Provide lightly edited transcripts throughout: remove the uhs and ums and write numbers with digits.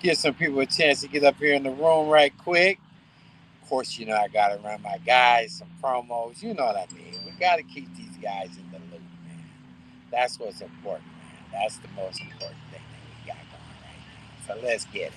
Give some people a chance to get up here in the room right quick. Of course, you know I got to run my guys, some promos. You know what I mean. We got to keep these guys in the loop, man. That's what's important, man. That's the most important thing that we got going right now. So let's get it.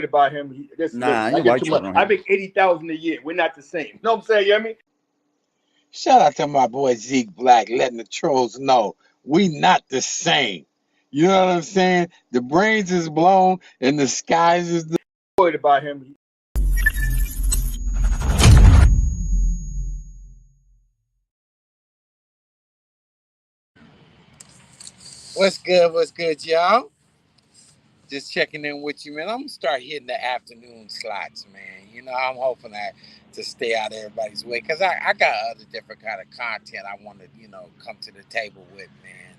About him. I make 80,000 a year. We're not the same. You know what I'm saying? You hear me? Shout out to my boy Zeke Black, letting the trolls know we not the same. You know what I'm saying? The brains is blown and the skies is the about him. What's good, y'all? Just checking in with you, man. I'm gonna start hitting the afternoon slots, man. You know, I'm hoping to stay out of everybody's way because I got other different kind of content I want to, come to the table with, man.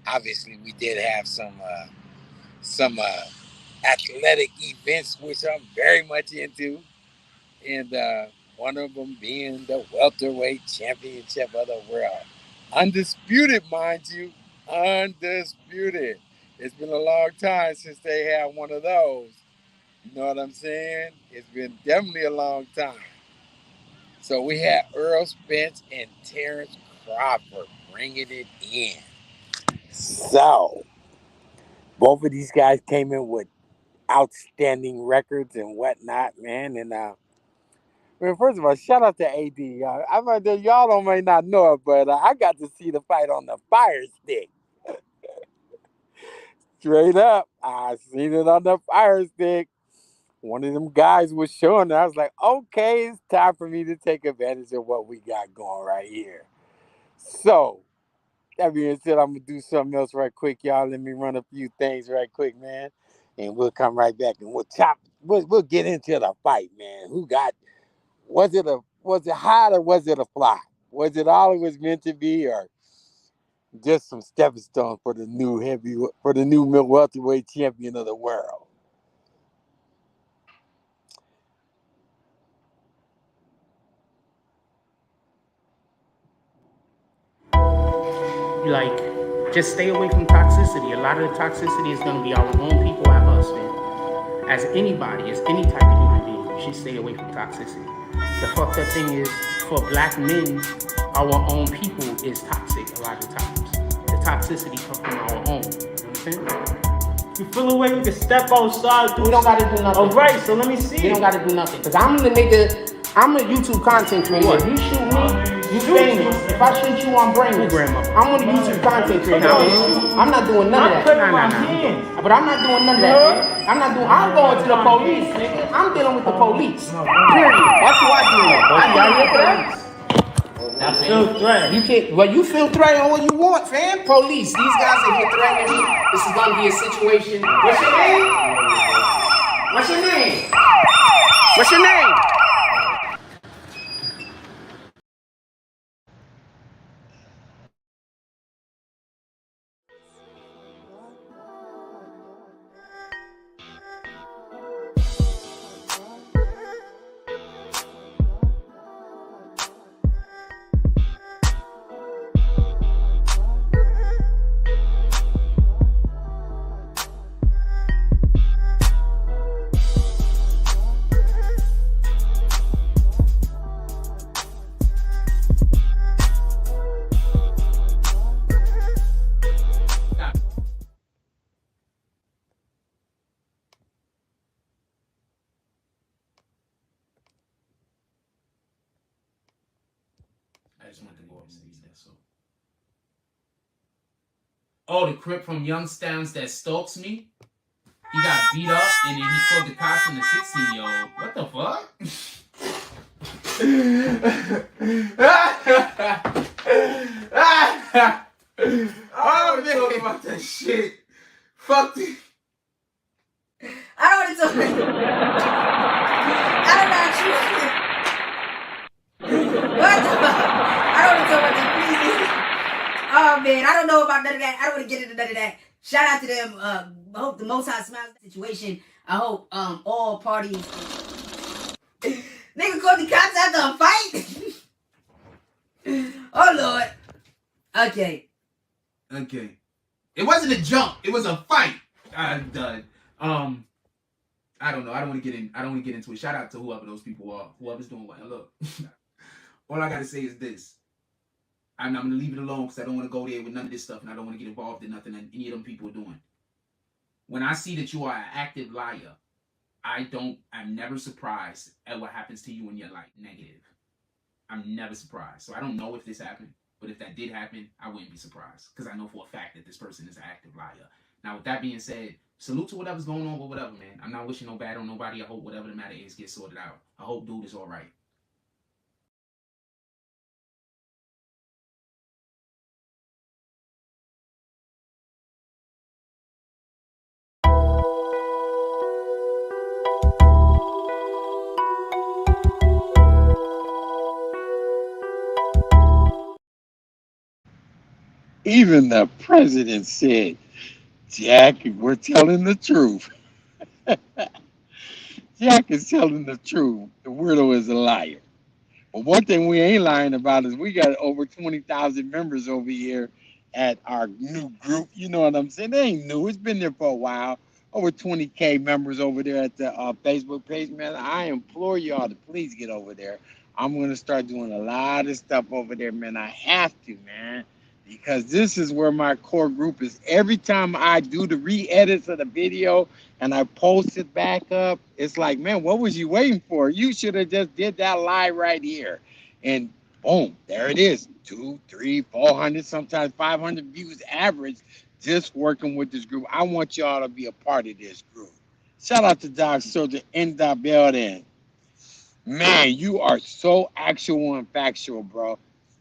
Obviously, we did have some athletic events which I'm very much into, and one of them being the welterweight championship of the world, undisputed, mind you, undisputed. It's been a long time since they had one of those. You know what I'm saying? It's been definitely a long time. So we had Errol Spence and Terrence Crawford bringing it in. So both of these guys came in with outstanding records and whatnot, man. And first of all, shout out to AD. Y'all may not know it, but I got to see the fight on the Fire Stick. Straight up, I seen it on the Fire Stick. One of them guys was showing it. I was like, okay, it's time for me to take advantage of what we got going right here. So, that being said, I'm going to do something else right quick, y'all. Let me run a few things right quick, man. And we'll come right back and we'll get into the fight, man. Was it hot or was it a flop? Was it all it was meant to be, or just some stepping stones for the new welterweight champion of the world? Just stay away from toxicity. A lot of the toxicity is going to be our own people at us, man. As anybody, as any type of human being, you should stay away from toxicity. The fucked up thing is, for black men, our own people is toxic a lot of times. The toxicity comes from our own. You know what I'm saying? You feel away, you can step outside. We don't gotta do nothing. Alright, so let me see. We don't gotta do nothing. Because I'm a YouTube content creator. If you shoot me, you famous. If I shoot you on brain, I'm on a YouTube content creator. I'm not doing none of that. But I'm not doing none of that. I'm going to the police, nigga. I'm dealing with the police. Period. That's who I deal with. Y'all here for that? I feel threatened. You feel threatened all you want, fam. Police. These guys are here threatening me. This is gonna be a situation. What's your name? What's your name? What's your name? Oh, the Crip from Youngstown that stalks me. He got beat up and then he called the cops on the 16-year-old. What the fuck? Oh, man. Talk about that shit. Fuck it. I don't want to talk about it. I don't know what the fuck? I don't want to talk about that, please. Oh, man. I don't know about none of that. I don't want to get into none of that. Shout out to them. I hope the Most High smiles the situation. I hope all parties. Nigga called the cops after a fight. Oh Lord. Okay. It wasn't a jump. It was a fight. I'm done. I don't know. I don't want to get into it. Shout out to whoever those people are. Whoever's doing what. Look. All I gotta say is this. I'm gonna leave it alone because I don't want to go there with none of this stuff, and I don't want to get involved in nothing that any of them people are doing. When I see that you are an active liar, I'm never surprised at what happens to you when you're like negative. I'm never surprised. So I don't know if this happened, but if that did happen, I wouldn't be surprised because I know for a fact that this person is an active liar. Now, with that being said, salute to whatever's going on with whatever, man. I'm not wishing no bad on nobody. I hope whatever the matter is gets sorted out. I hope dude is all right. Even the president said, Jack, we're telling the truth. Jack is telling the truth. The weirdo is a liar. But one thing we ain't lying about is we got over 20,000 members over here at our new group. You know what I'm saying? They ain't new. It's been there for a while. Over 20K members over there at the Facebook page, man. I implore y'all to please get over there. I'm going to start doing a lot of stuff over there, man. I have to, man. Because this is where my core group is. Every time I do the re-edits of the video and I post it back up, it's like, man, what was you waiting for? You should have just did that live right here. And boom, there it is. 200, 300, 400, sometimes 500 views average just working with this group. I want y'all to be a part of this group. Shout out to Doc Soldier in the building. Man, you are so actual and factual, bro.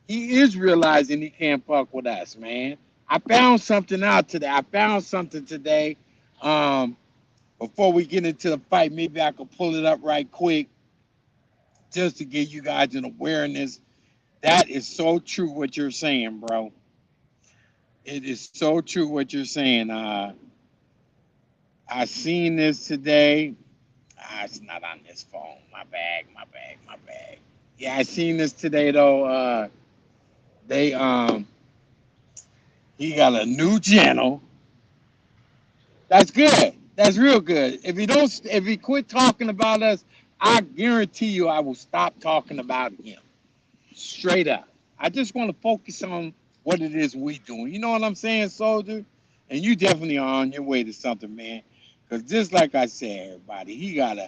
He is realizing he can't fuck with us, man. I found something out today. Before we get into the fight, maybe I could pull it up right quick just to give you guys an awareness. That is so true what you're saying, bro. It is so true what you're saying. I seen this today. It's not on this phone. My bag. Yeah, I seen this today though. He got a new channel. That's good. That's real good. If he quit talking about us, I guarantee you I will stop talking about him. Straight up. I just want to focus on what it is we doing. You know what I'm saying, soldier? And you definitely are on your way to something, man. Because just like I said, everybody, he got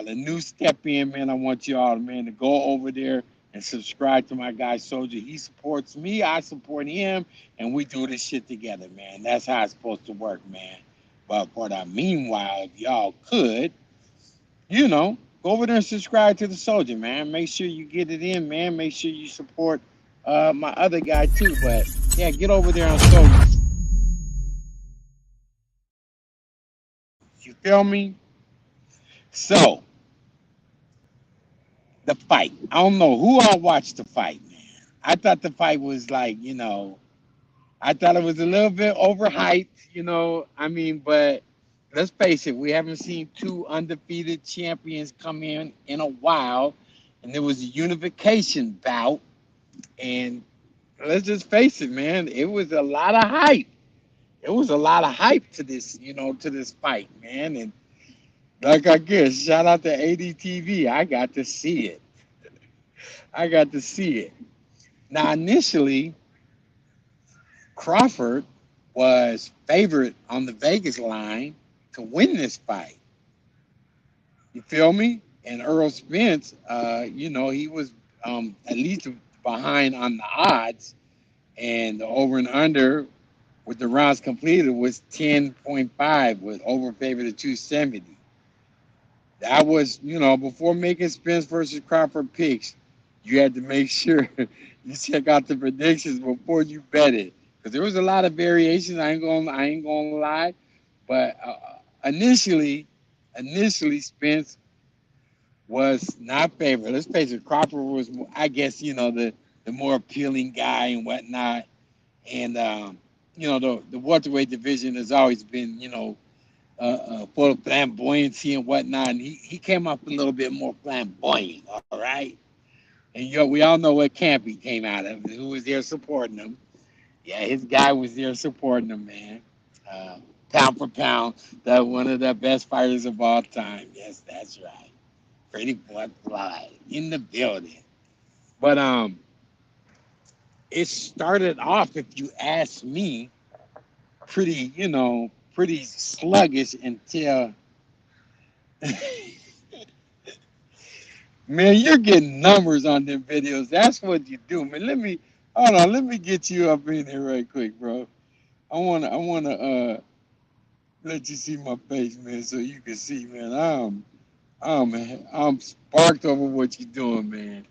a new step in, man. I want y'all, man, to go over there and subscribe to my guy Soldier. He supports me, I support him, and we do this shit together, man. That's how it's supposed to work, man. But for the meanwhile, if y'all could, go over there and subscribe to the Soldier, man. Make sure you get it in, man. Make sure you support my other guy too. But yeah, get over there on Soldier. You feel me? So the fight. I don't know who all watched the fight, man. I thought the fight was like, I thought it was a little bit overhyped, but let's face it, we haven't seen two undefeated champions come in a while, and there was a unification bout, and let's just face it, man, it was a lot of hype. It was a lot of hype to this, to this fight, man, and like I guess, shout out to ADTV, I got to see it. Now, initially, Crawford was favored on the Vegas line to win this fight. You feel me? And Errol Spence, he was at least behind on the odds, and the over and under with the rounds completed was 10.5 with over favored at 270. That was, before making Spence versus Crawford picks, you had to make sure you check out the predictions before you bet it, because there was a lot of variations. I ain't gonna lie, but initially Spence was not favored. Let's face it, Crawford was, I guess, the more appealing guy and whatnot, and the welterweight division has always been, full of flamboyancy and whatnot. And he came off a little bit more flamboyant, all right? And we all know what camp he came out of, who was there supporting him. Yeah, his guy was there supporting him, man. Uh, Pound for pound, one of the best fighters of all time. Yes, that's right. Pretty much fly in the building. But it started off, if you ask me, pretty sluggish until man, you're getting numbers on them videos. That's what you do, man. Hold on, let me get you up in here right quick, bro. I wanna let you see my face, man, so you can see, man. I'm sparked over what you're doing, man.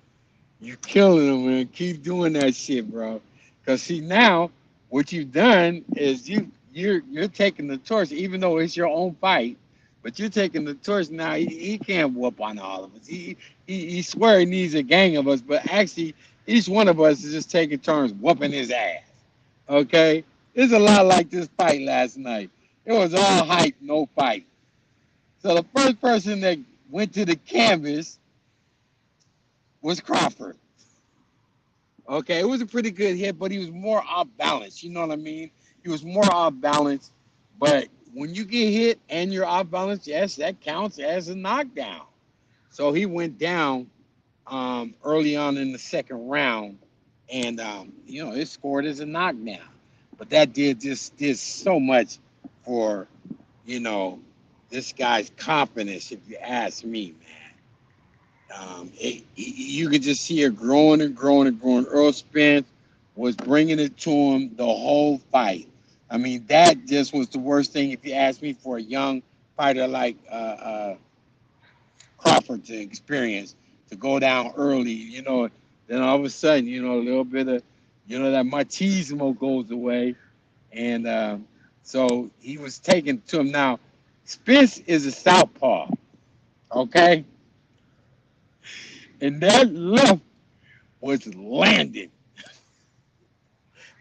You killing them, man. Keep doing that shit, bro. Cause see now, what you've done is you're taking the torch, even though it's your own fight, but you're taking the torch now. He can't whoop on all of us. He swear he needs a gang of us, but actually each one of us is just taking turns whooping his ass. Okay, it's a lot like this fight last night. It was all hype, no fight. So the first person that went to the canvas was Crawford. Okay, it was a pretty good hit, but he was more off balance. You know what I mean? He was more off balance. But when you get hit and you're off balance, yes, that counts as a knockdown. So he went down early on in the second round, and it scored as a knockdown. But that did so much for you know this guy's confidence, if you ask me, man. You could just see it growing and growing and growing. Earl Spence was bringing it to him the whole fight. I mean, that just was the worst thing, if you ask me, for a young fighter like Crawford to experience, to go down early. Then all of a sudden, a little bit of, that machismo goes away, and so he was taken to him. Now, Spence is a southpaw, okay, and that left was landing.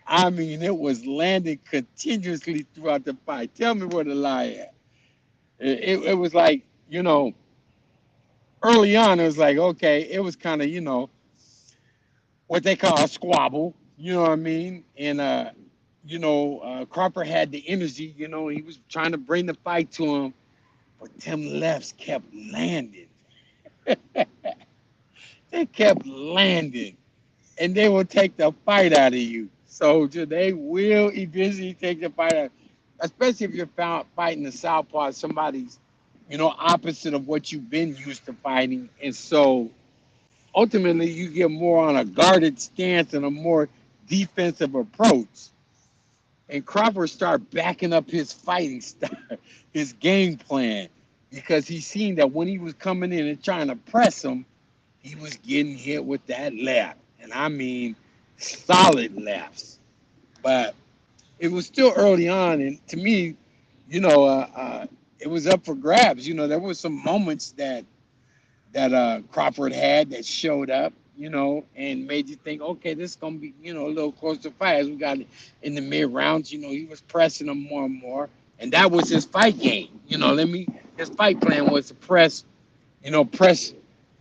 I mean, it was landing continuously throughout the fight. Tell me where the lie at. It was like, early on, it was like, okay, it was kind of, what they call a squabble. You know what I mean? And, Crawford had the energy, he was trying to bring the fight to him, but them lefts kept landing. They kept landing, and they will take the fight out of you. So they will eventually take the fight out, especially if you're fighting the southpaw, somebody's, opposite of what you've been used to fighting. And so ultimately you get more on a guarded stance and a more defensive approach. And Crawford started backing up his fighting style, his game plan, because he seen that when he was coming in and trying to press him, he was getting hit with that left. And I mean, solid lefts. But it was still early on. And to me, it was up for grabs. There were some moments that Crawford had that showed up, and made you think, okay, this is going to be, a little closer to fight. As we got in the mid rounds, he was pressing them more and more. And that was his fight game. His fight plan was to press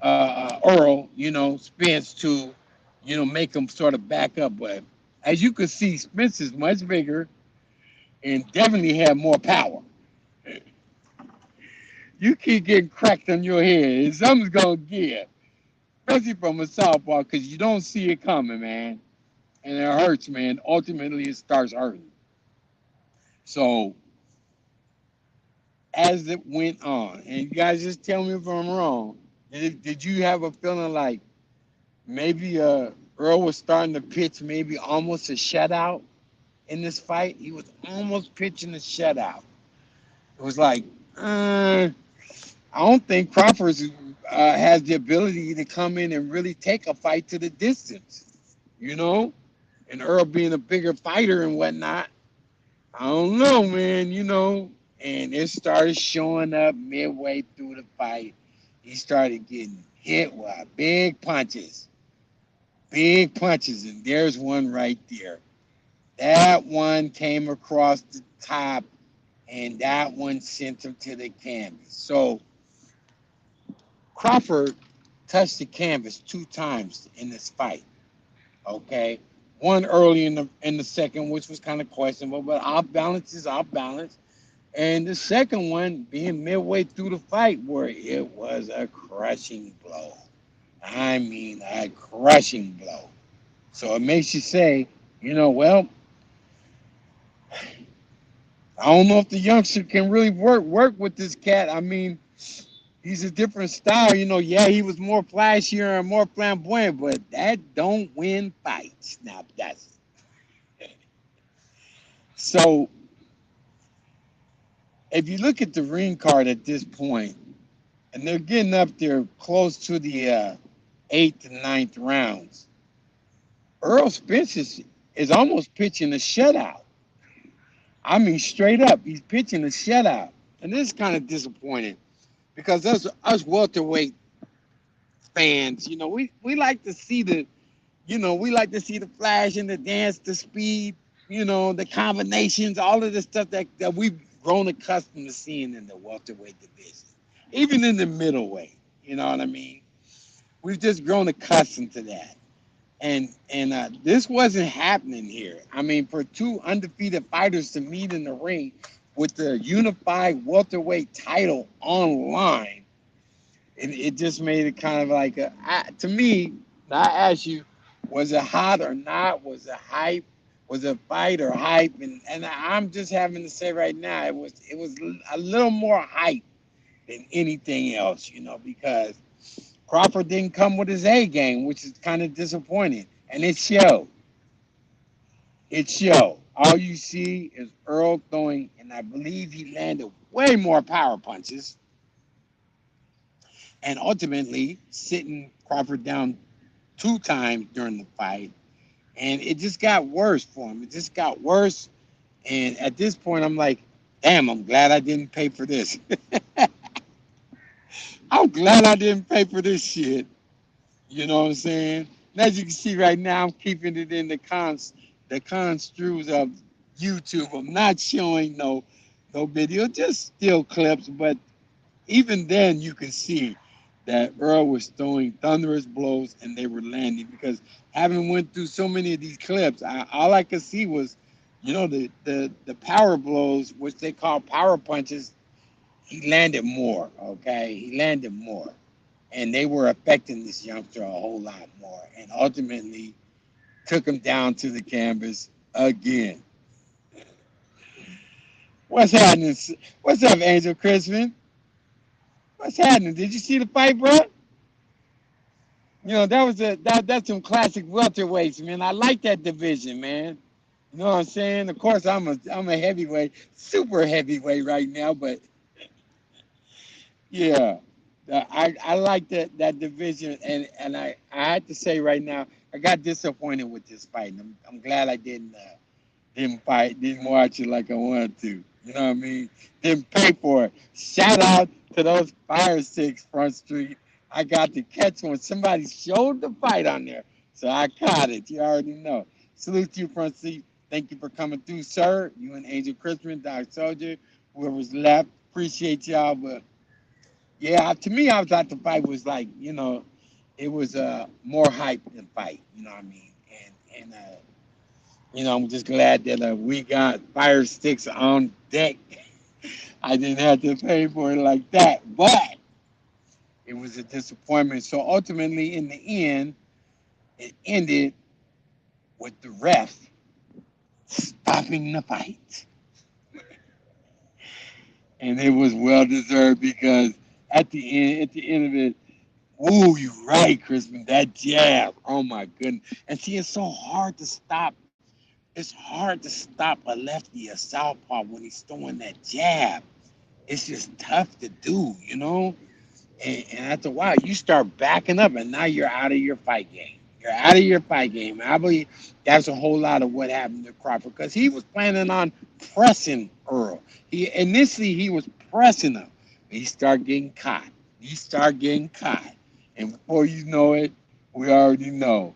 Earl, Spence to, make him sort of back up. But as you could see, Spence is much bigger and definitely had more power. You keep getting cracked on your head, and something's going to give, especially from a southpaw, because you don't see it coming, man. And it hurts, man. Ultimately, it starts hurting. So, as it went on, and you guys just tell me if I'm wrong, did you have a feeling like maybe Earl was starting to pitch maybe almost a shutout in this fight. He was almost pitching a shutout. It was like, I don't think Crawford has the ability to come in and really take a fight to the distance, you know? And Earl being a bigger fighter and whatnot, I don't know, man, And it started showing up midway through the fight. He started getting hit with big punches, and there's one right there. That one came across the top, and that one sent him to the canvas. So Crawford touched the canvas 2 times in this fight. Okay, one early in the second, which was kind of questionable, but off balance is off balance. And the second one being midway through the fight, where it was a crushing blow. I mean, a crushing blow. So it makes you say, well, I don't know if the youngster can really work with this cat. I mean, he's a different style, Yeah, he was more flashier and more flamboyant, but that don't win fights. Now that's it. So if you look at the ring card at this point, and they're getting up there close to the 8th and 9th rounds, Errol Spence is almost pitching a shutout. I mean, straight up, he's pitching a shutout, and this is kind of disappointing because us welterweight fans, we like to see we like to see the flash and the dance, the speed, the combinations, all of the stuff that we've grown accustomed to seeing in the welterweight division, even in the middleweight. You know what I mean? We've just grown accustomed to that. And this wasn't happening here. I mean, for 2 undefeated fighters to meet in the ring with the unified welterweight title online, it just made it kind of like to me. I ask you, was it hot or not? Was it hype? Was it fight or hype? And I'm just having to say right now, it was a little more hype than anything else, because Crawford didn't come with his A game, which is kind of disappointing. And it showed. It showed. All you see is Earl throwing, and I believe he landed way more power punches, and ultimately sitting Crawford down 2 times during the fight. And it just got worse for him. It just got worse. And at this point, I'm like, damn, I'm glad I didn't pay for this. I'm glad I didn't pay for this shit. You know what I'm saying? And as you can see right now, I'm keeping it in the construes of YouTube. I'm not showing no video, just still clips. But even then, you can see that Earl was throwing thunderous blows and they were landing, because having went through so many of these clips, all I could see was, the power blows, which they call power punches. He landed more. Okay, he landed more. And they were affecting this youngster a whole lot more, and ultimately took him down to the canvas again. What's happening? What's up, Angel Crispin? What's happening? Did you see the fight, bro? That was that's some classic welterweights, man. I like that division, man. You know what I'm saying? Of course, I'm a heavyweight, super heavyweight right now, but yeah. I like that division, and I had to say right now, I got disappointed with this fight. And I'm glad I didn't watch it like I wanted to. You know what I mean? Didn't pay for it. Shout out to those Fire Sticks Front Street. I got to catch one. Somebody showed the fight on there, so I caught it. You already know. Salute to you, Front Street. Thank you for coming through, sir. You and Angel Crispin, Doc Soldier, whoever's left. Appreciate y'all, but. Yeah, to me, I thought the fight was like, it was more hype than fight. You know what I mean? And I'm just glad that we got Fire Sticks on deck. I didn't have to pay for it like that, but it was a disappointment. So ultimately, in the end, it ended with the ref stopping the fight, and it was well deserved, because at the end of it, Ooh, you're right, Crispin. That jab. Oh my goodness. And see, it's so hard to stop. It's hard to stop a lefty, a southpaw when he's throwing that jab. It's just tough to do, you know? And after a while, you start backing up, and now you're out of your fight game. You're out of your fight game. I believe that's a whole lot of what happened to Crawford because he was planning on pressing Earl. He initially he was pressing him. He started getting caught. He started getting caught, and before you know it, we already know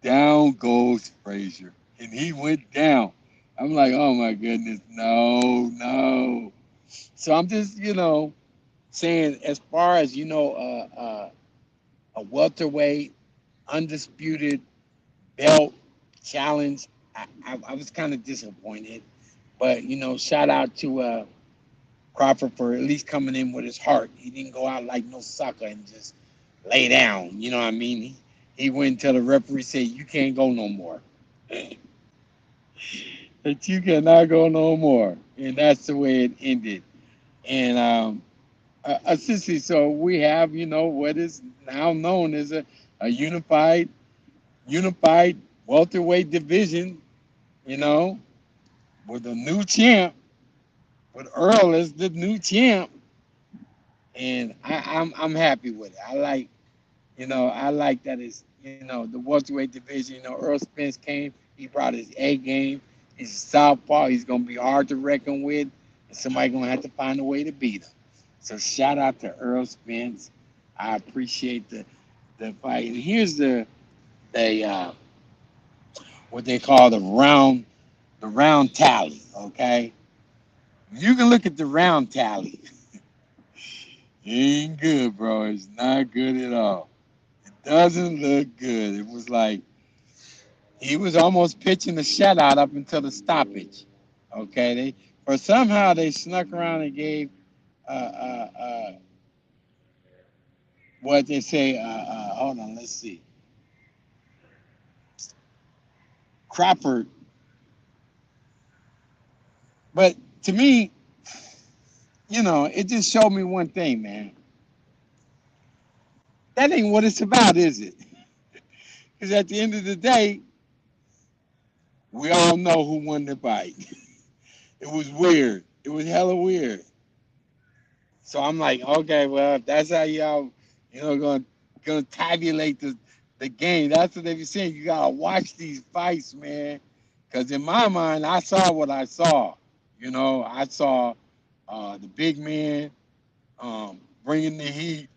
down goes Frazier, and he went down. I'm like, oh my goodness, no, no. So I'm just, saying as far as a welterweight undisputed belt challenge, I was kind of disappointed, but shout out to Crawford for at least coming in with his heart. He didn't go out like no sucker and just lay down. You know what I mean? He went until the referee said you can't go no more. That you cannot go no more, and that's the way it ended. And essentially, so we have, what is now known as a unified welterweight division, you know, with a new champ, with Earl as the new champ, and I'm happy with it. I like that it's the welterweight division. Earl Spence came, he brought his A game. He's a southpaw. He's gonna be hard to reckon with, and somebody gonna have to find a way to beat him. So shout out to Earl Spence. I appreciate the fight. And here's the what they call the round tally. Okay, you can look at the round tally. It ain't good, bro. It's not good at all. It doesn't look good. It was like he was almost pitching the shutout up until the stoppage. Okay, but somehow they snuck around and gave uh, uh, uh, what they say. Hold on, let's see. Crawford, but to me, it just showed me one thing, man. That ain't what it's about, is it? Because at the end of the day, we all know who won the fight. It was weird. It was hella weird. So I'm like, okay, well, if that's how y'all, gonna tabulate the game. That's what they be saying. You gotta watch these fights, man. Because in my mind, I saw what I saw. I saw the big man bringing the heat,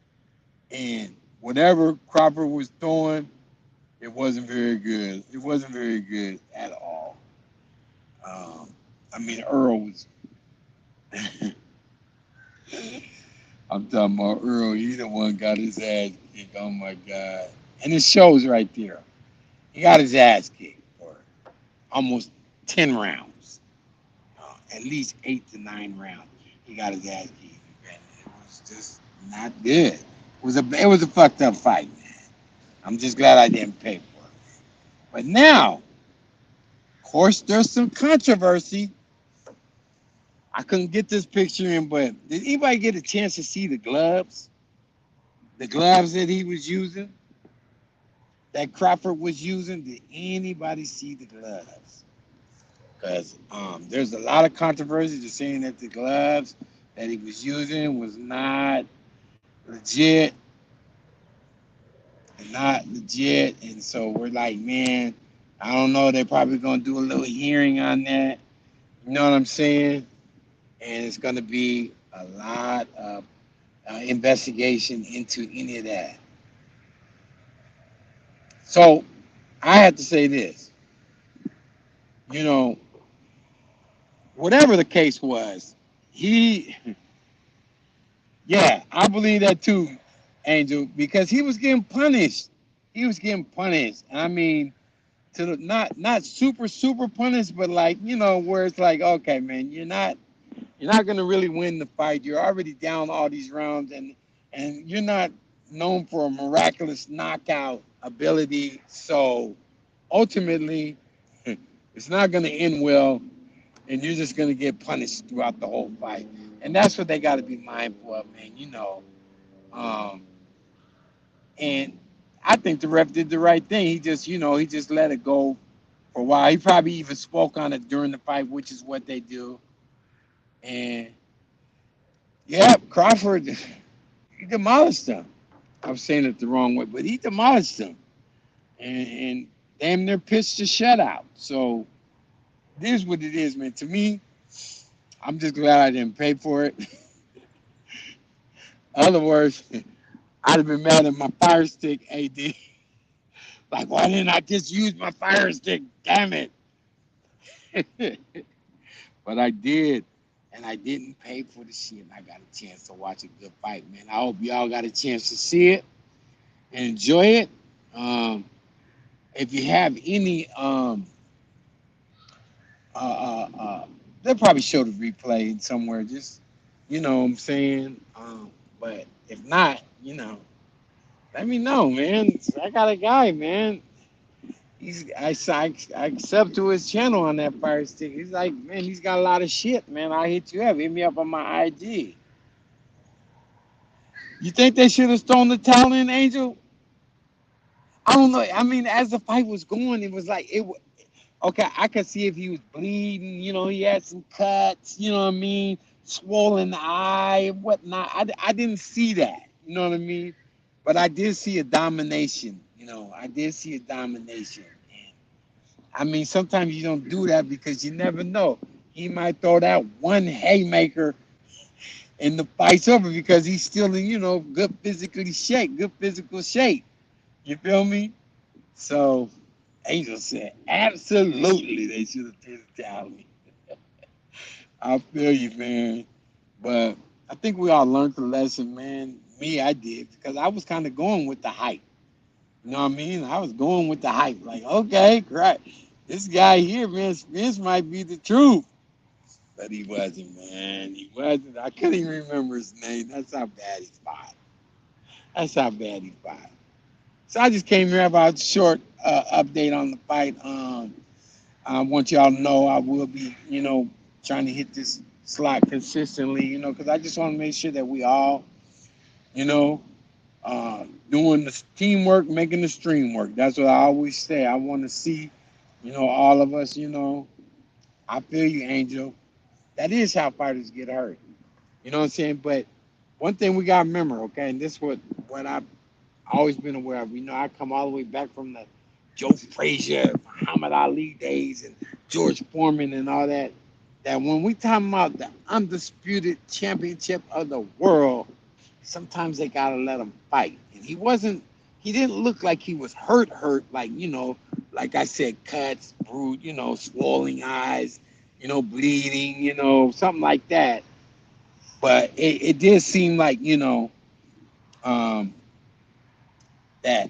and whatever Crawford was throwing, it wasn't very good. It wasn't very good at all. Um, I mean, Earl was. I'm talking about Earl. He the one got his ass kicked. Oh my God! And it shows right there. He got his ass kicked for almost 10 rounds, at least 8 to 9 rounds. He got his ass kicked, and it was just not good. It was a fucked up fight, man. I'm just glad I didn't pay for it. But now, of course, there's some controversy. I couldn't get this picture in, but did anybody get a chance to see the gloves? The gloves that he was using, that Crawford was using? Did anybody see the gloves? Because there's a lot of controversy to saying that the gloves that he was using was not legit, and so we're like, man, I don't know. They're probably gonna do a little hearing on that. You know what I'm saying? And it's gonna be a lot of investigation into any of that. So I have to say this, you know, whatever the case was, he, yeah, I believe that too, Angel, because he was getting punished. He was getting punished. I mean, to the, not super punished, but like where it's like, okay, man, you're not gonna really win the fight. You're already down all these rounds, and you're not known for a miraculous knockout ability. So ultimately, it's not gonna end well, and you're just gonna get punished throughout the whole fight. And that's what they got to be mindful of, man. Um, And I think the ref did the right thing. He just, he just let it go for a while. He probably even spoke on it during the fight, which is what they do. And yeah, Crawford, he demolished him. I was saying it the wrong way, but he demolished him. And damn near pitched a shutout. So it is what it is, man. To me, I'm just glad I didn't pay for it. Other words, I'd have been mad at my fire stick, AD. Like, why didn't I just use my fire stick? Damn it. But I did. And I didn't pay for the shit. And I got a chance to watch a good fight, man. I hope y'all got a chance to see it and enjoy it. If you have any, they'll probably show the replay somewhere. Just, what I'm saying. But if not, let me know, man. I got a guy, man. I sub to his channel on that fire stick. He's like, man, he's got a lot of shit, man. I'll hit you up. Hit me up on my IG. You think they should have thrown the towel in, Angel? I don't know. I mean, as the fight was going, it was like okay, I could see if he was bleeding, he had some cuts, you know what I mean, swollen eye and whatnot. I didn't see that, you know what I mean? But I did see a domination, I did see a domination. And I mean, sometimes you don't do that because you never know. He might throw that one haymaker and the fight's over because he's still in, good physical shape. You feel me? So, Angel said, absolutely, they should have did it down me. I feel you, man. But I think we all learned the lesson, man. Me, I did, because I was kind of going with the hype. You know what I mean? I was going with the hype. Like, okay, great. This guy here, man, Spence might be the truth. But he wasn't, man. He wasn't. I couldn't even remember his name. That's how bad he fought. That's how bad he fought. So I just came here about a short update on the fight. I want y'all to know I will be, trying to hit this slot consistently, because I just want to make sure that we all, you know, doing the teamwork, making the stream work. That's what I always say. I want to see, all of us, I feel you, Angel. That is how fighters get hurt. You know what I'm saying? But one thing we got to remember, okay, and this is what I've always been aware of. I come all the way back from the Joe Frazier, Muhammad Ali days, and George Foreman and all that. That when we talking about the undisputed championship of the world, sometimes they gotta let him fight. And he didn't look like he was hurt, like, like I said, cuts, bruise, swollen eyes, bleeding, something like that. But it did seem like, that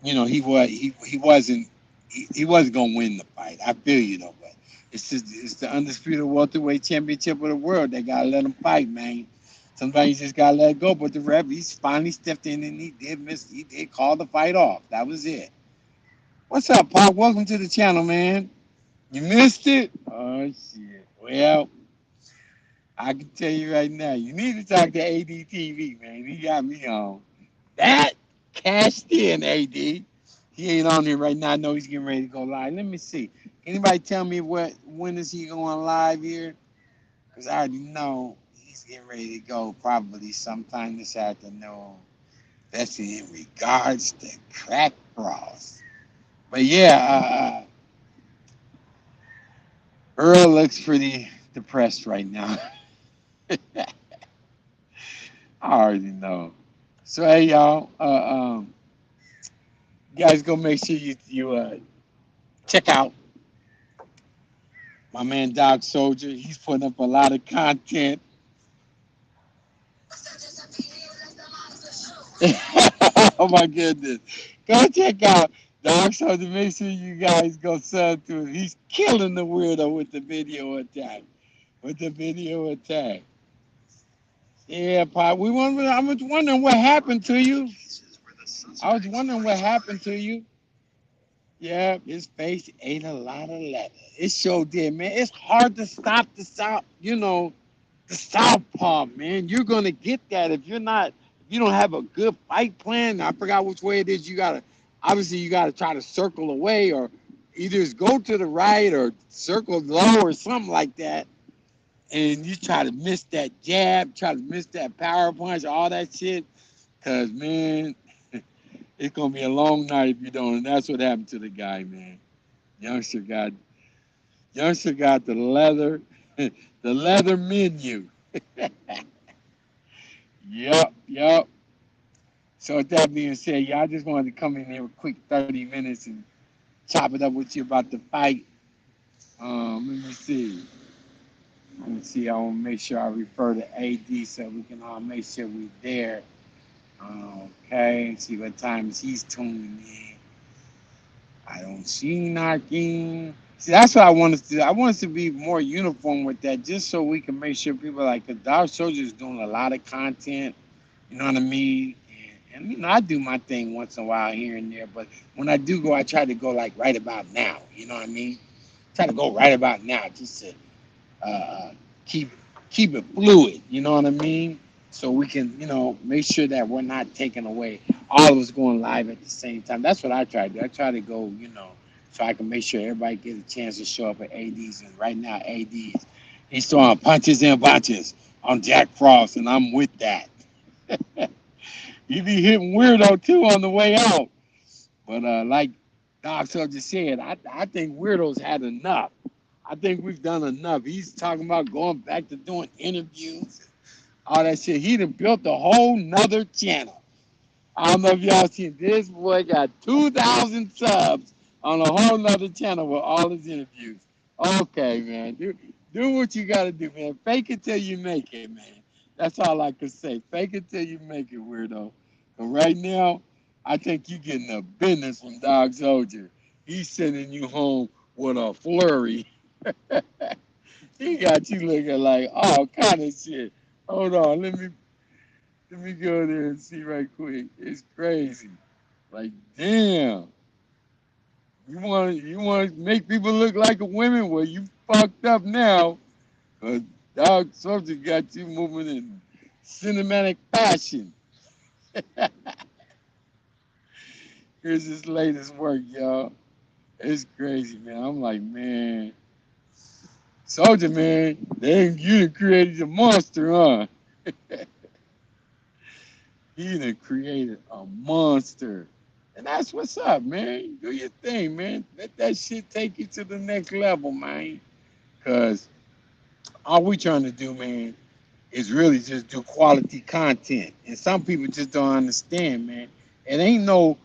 he wasn't gonna win the fight. I feel you though, but it's the undisputed welterweight championship of the world. They gotta let him fight, man. Sometimes you just gotta let it go. But the ref, he's finally stepped in and he did call the fight off. That was it. What's up, Pop? Welcome to the channel, man. You missed it? Oh shit. Well, I can tell you right now, you need to talk to ADTV, man. He got me on. That cashed in, AD. He ain't on here right now. I know he's getting ready to go live. Let me see. Anybody tell me when is he going live here? Because I already know he's getting ready to go probably sometime this afternoon. That's in regards to Crack Cross. But yeah, Earl looks pretty depressed right now. I already know. So hey y'all, you guys go make sure you check out my man Doc Soldier. He's putting up a lot of content. Oh my goodness. Go check out Doc Soldier. Make sure you guys go sub to him. He's killing the weirdo with the video attack. Yeah, Pop. I was wondering what happened to you. Yeah, his face ate a lot of leather. It sure did, man. It's hard to stop the southpaw, man. You're gonna get that if you don't have a good fight plan, I forgot which way it is. You gotta try to circle away, or either just go to the right or circle low or something like that. And you try to miss that jab, try to miss that power punch, all that shit. Cause man, it's gonna be a long night if you don't. And that's what happened to the guy, man. Youngster got the leather, the leather menu. Yep. So with that being said, y'all, I just wanted to come in here a quick 30 minutes and chop it up with you about the fight. Let me see. I want to make sure I refer to AD so we can all make sure we're there. Okay, see what time he's tuning in. I don't see nothing. See, that's what I want us to do. I want us to be more uniform with that, just so we can make sure people like, because Dark Soldier is doing a lot of content, you know what I mean? And, you know, I do my thing once in a while here and there, but when I do go, I try to go like right about now, you know what I mean? Try to go right about now, just to keep it fluid, you know what I mean? So we can, you know, make sure that we're not taking away all of us going live at the same time. That's what I try to do. I try to go, you know, so I can make sure everybody gets a chance to show up at AD's. And right now, he's throwing punches and bunches on Jack Frost, and I'm with that. He be hitting Weirdo too on the way out. But like Doc Soldier said, I think Weirdo's had enough. I think we've done enough. He's talking about going back to doing interviews, all that shit. He done built a whole nother channel. I don't know if y'all seen this boy got 2,000 subs on a whole nother channel with all his interviews. Okay, man. Do what you gotta do, man. Fake it till you make it, man. That's all I can say. Fake it till you make it, weirdo. But right now, I think you getting the business from Dog Soldier. He's sending you home with a flurry. He got you looking like all kind of shit. Hold on, let me go there and see right quick. It's crazy. Like, damn. You want to make people look like a woman? Well, you fucked up now. Cause Dog Soldier got you moving in cinematic fashion. Here's his latest work, y'all. It's crazy, man. I'm like, man, Soldier, man, you done created a monster, huh? He done created a monster. And that's what's up, man. Do your thing, man. Let that shit take you to the next level, man. Because all we trying to do, man, is really just do quality content. And some people just don't understand, man. It ain't no,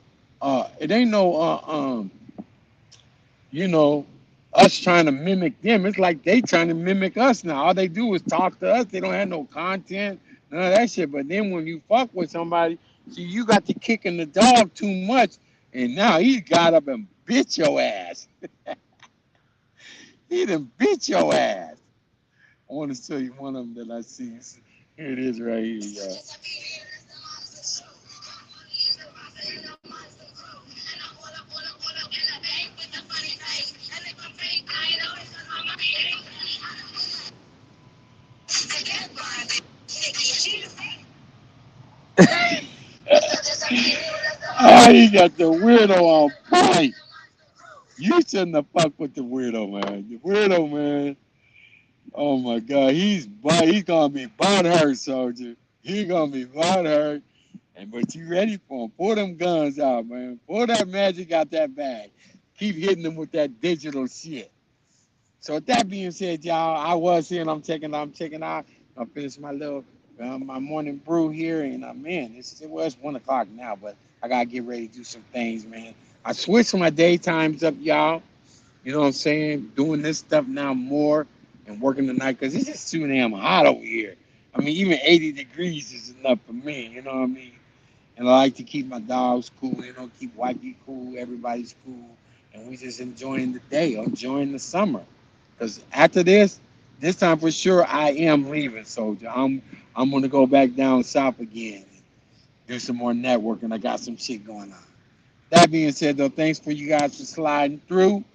you know, us trying to mimic them. It's like they trying to mimic us now. All they do is talk to us. They don't have no content, none of that shit. But then when you fuck with somebody, see, you got to kick in the dog too much, and now he got up and bit your ass. He done beat your ass. I want to show you one of them that I see. Here it is right here, y'all. Oh, he got the weirdo on point. You shouldn't have fucked with the weirdo, man. The weirdo, man. Oh my God, he's gonna be butthurt, soldier. He gonna be butthurt. And but you ready for him? Pull them guns out, man. Pull that magic out that bag. Keep hitting them with that digital shit. So with that being said, y'all, I was here and I'm checking out. I finished my little my morning brew here, and man, it was 1 o'clock now, but I gotta get ready to do some things, man. I switched my daytimes up, y'all. You know what I'm saying? Doing this stuff now more and working the night because it's just too damn hot over here. I mean, even 80 degrees is enough for me. You know what I mean? And I like to keep my dogs cool. You know, keep wifey cool. Everybody's cool, and we just enjoying the day, enjoying the summer. Because after this time for sure, I am leaving, soldier. I'm gonna go back down south again and do some more networking. I got some shit going on. That being said, though, thanks for you guys for sliding through.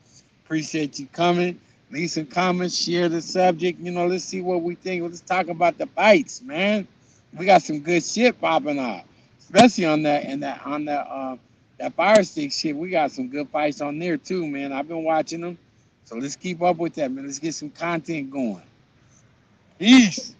Appreciate you coming. Leave some comments, share the subject. You know, let's see what we think. Let's talk about the fights, man. We got some good shit popping off, especially on that Fire Stick shit. We got some good fights on there too, man. I've been watching them, so let's keep up with that, man. Let's get some content going. Peace.